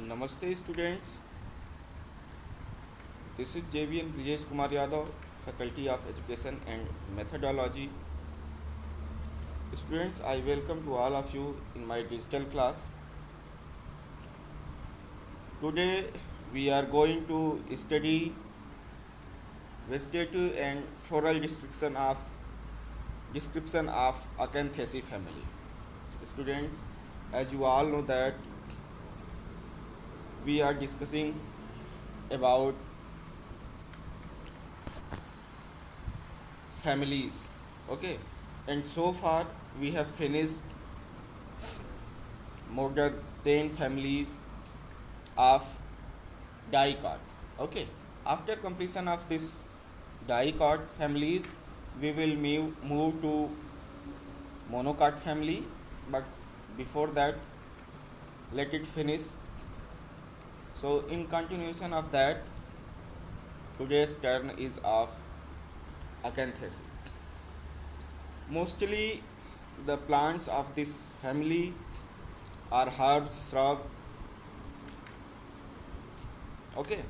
Namaste students, this is JVN Brijesh Kumar Yadav, Faculty of Education and Methodology. Students, I welcome to all of you in my digital class. Today we are going to study vegetative and floral description of Acanthaceae family. Students, as you all know that we are discussing about families, okay, and so far we have finished more than 10 families of dicot, okay. After completion of this dicot families, we will move to monocot family, but before that let it finish. So in continuation of that, today's turn is of Acanthaceae. Mostly the plants of this family are herbs, shrub, okay,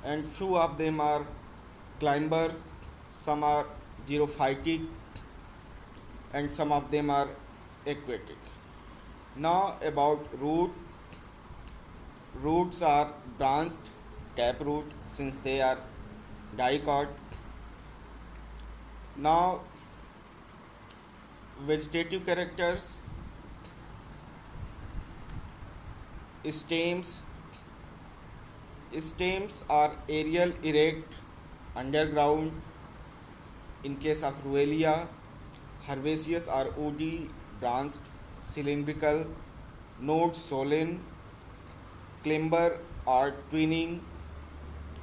and few of them are climbers, some are xerophytic, and some of them are aquatic. Now about roots are branched taproot since they are dicot. Now vegetative characters, stems are aerial, erect, underground in case of Ruellia. Herbaceous are woody, branched, cylindrical. Nodes solen. Climber are twining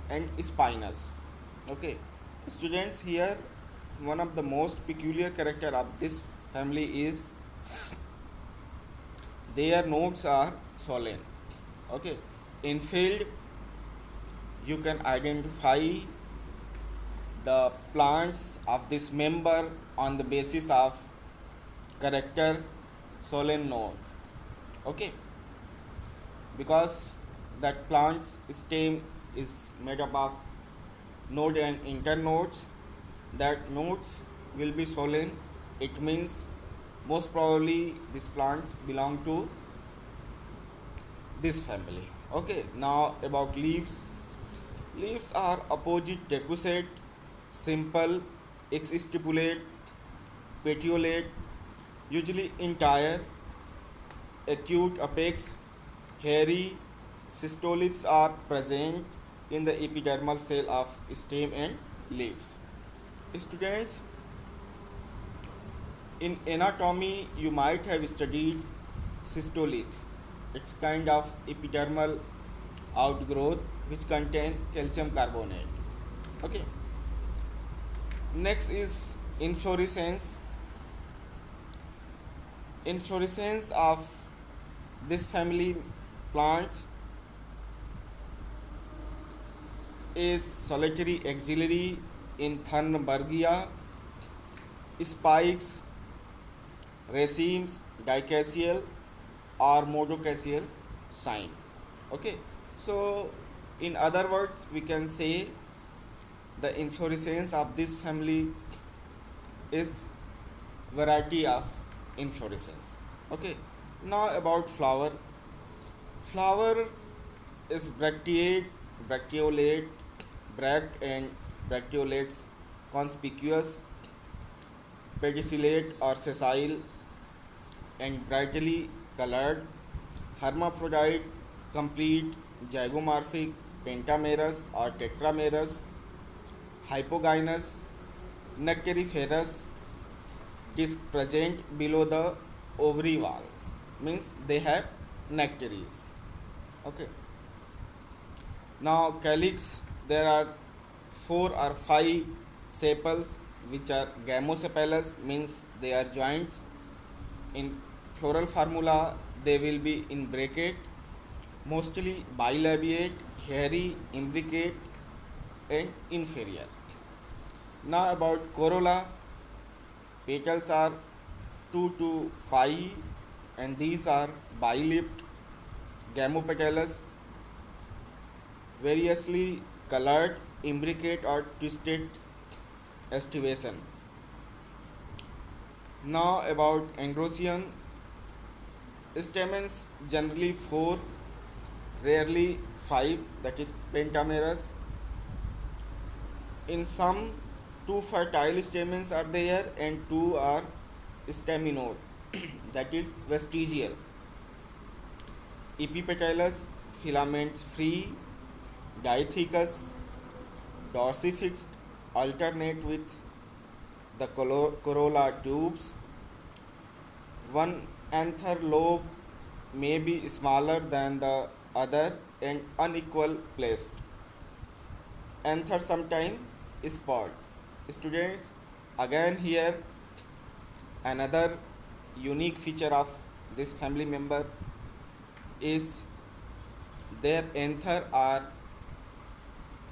and spinous. Okay, students, here one of the most peculiar character of this family is their nodes are solen. Okay, in field you can identify the plants of this member on the basis of character solen node, okay, because that plant's stem is made up of node and internodes. That nodes will be solen. It means most probably these plants belong to this family. Okay, now about leaves. Leaves are opposite decussate, simple, exstipulate, petiolate, usually entire, acute apex, hairy. Cystoliths are present in the epidermal cell of stem and leaves. Students, in anatomy you might have studied cystolith. It's kind of epidermal outgrowth which contain calcium carbonate. Okay. Next is inflorescence. Inflorescence of this family plants is solitary axillary in Thunbergia, spikes, racemes, dicacial or monocacial sign. Okay, so in other words we can say the inflorescence of this family is variety of inflorescence. Okay, now about flower. Flower is bracteate, bracteolate, bract and bracteolates, conspicuous, pedicellate or sessile and brightly colored, hermaphrodite, complete, zygomorphic, pentamerous or tetramerous, hypogynous, nectariferous, disc present below the ovary wall, means they have nectaries. Okay. Now calyx, there are 4 or 5 sepals which are gamosepalous, means they are joints. In floral formula they will be in bracket, mostly bilabiate, hairy, imbricate and inferior. Now about corolla, petals are 2 to 5 and these are bilipped, gamopetalous, variously colored, imbricate or twisted estivation. Now about androecium, stamens generally 4, rarely 5, that is pentamerous. In some, 2 fertile stamens are there and 2 are staminode, that is vestigial. Epipetalous, filaments free, diathecous, dorsifixed, alternate with the corolla tubes. One anther lobe may be smaller than the other and unequal placed. Anther sometimes spot. Students, again here another unique feature of this family member is their anther are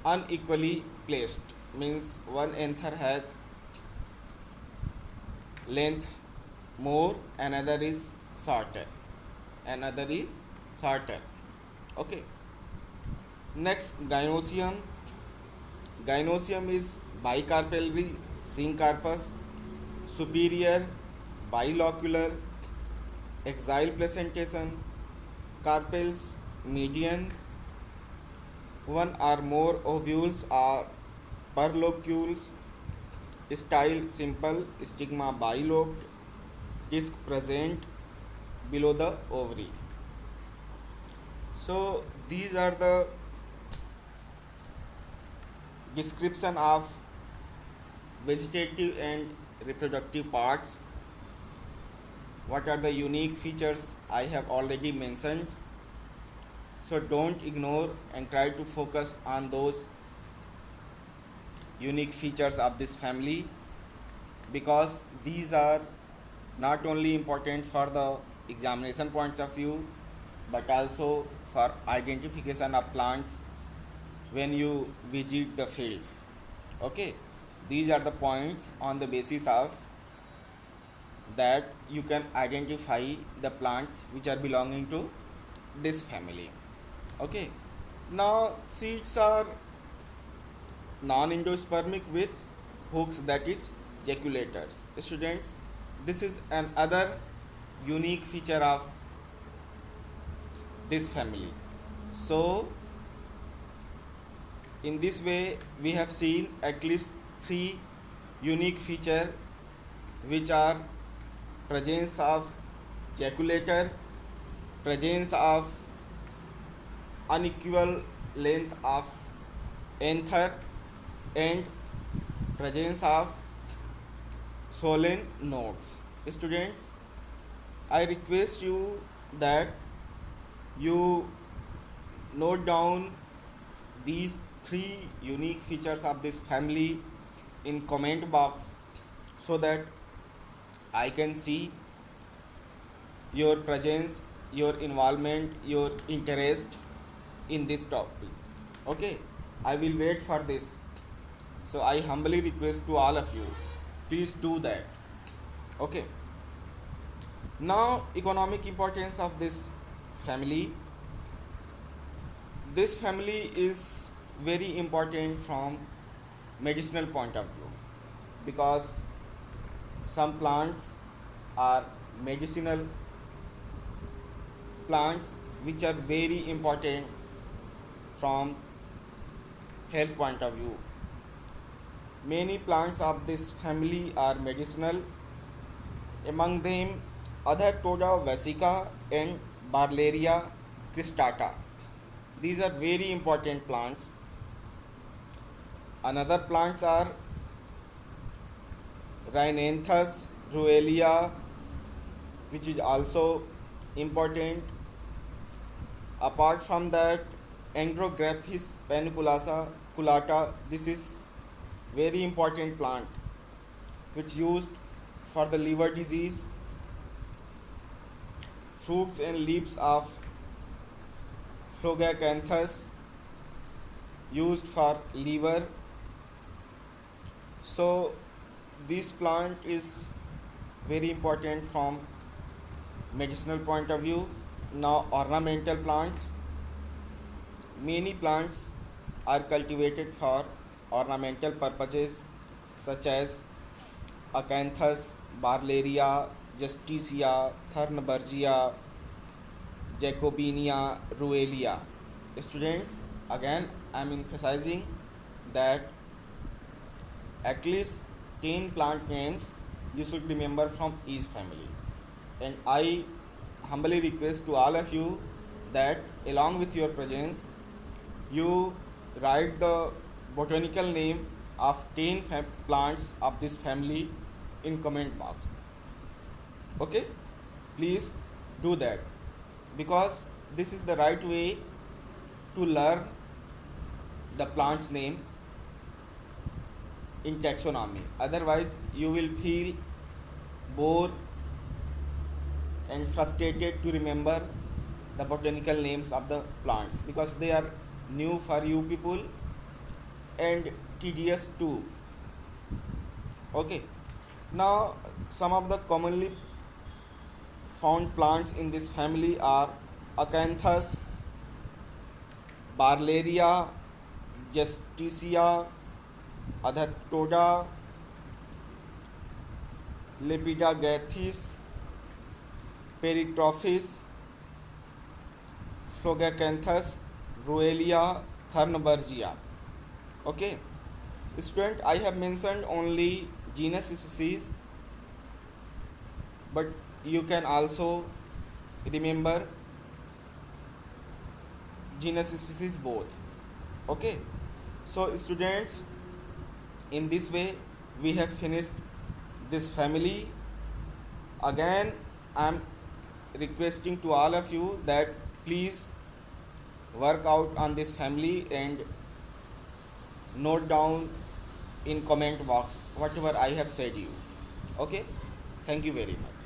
unequally placed, means one anther has length more, shorter another is shorter. Okay, next gynosium is bicarpellary syncarpus, superior bilocular, axial placentation, carpels median, one or more ovules are perlocules, style simple, stigma bilobed, disc present below the ovary. So these are the description of vegetative and reproductive parts. What are the unique features I have already mentioned. So don't ignore and try to focus on those unique features of this family, because these are not only important for the examination points of view but also for identification of plants when you visit the fields. Okay, these are the points on the basis of that you can identify the plants which are belonging to this family. Okay, now seeds are non-endospermic with hooks, that is jaculators. Students, this is another unique feature of this family. So in this way we have seen at least 3 unique feature, which are presence of jaculator, presence of unequal length of anther, and presence of swollen nodes. Students, I request you that you note down these 3 unique features of this family in comment box, so that I can see your presence, your involvement, your interest in this topic. Okay, I will wait for this. So I humbly request to all of you, please do that. Okay, now economic importance of this family. This family is very important from medicinal point of view, because some plants are medicinal plants which are very important from health point of view. Many plants of this family are medicinal, among them Adhatoda vesica and Barleria cristata. These are very important plants. Another plants are Rhinanthus ruellia, which is also important. Apart from that, Andrographis paniculata, this is very important plant which used for the liver disease. Fruits and leaves of Phlogacanthus used for liver. So this plant is very important from medicinal point of view. Now ornamental plants. Many plants are cultivated for ornamental purposes such as Acanthus, Barleria, Justicia, Thornbergia, Jacobinia, Ruellia. Students, again I am emphasizing that at least 10 plant names you should remember from each family. And I humbly request to all of you that along with your presence, you write the botanical name of 10 plants of this family in comment box. Okay, please do that, because this is the right way to learn the plant's name in taxonomy. Otherwise you will feel bored and frustrated to remember the botanical names of the plants, because they are new for you people and tedious too. Okay, now some of the commonly found plants in this family are Acanthus, Barleria, Justicia, Adhatoda, Lepidagathis, Peritrophis, Phlogacanthus, Ruellia, Thornbergia. Okay, student, I have mentioned only genus species, but you can also remember genus species both. Okay, so students, in this way we have finished this family. Again I am requesting to all of you that please work out on this family and note down in comment box whatever I have said you. Okay, thank you very much.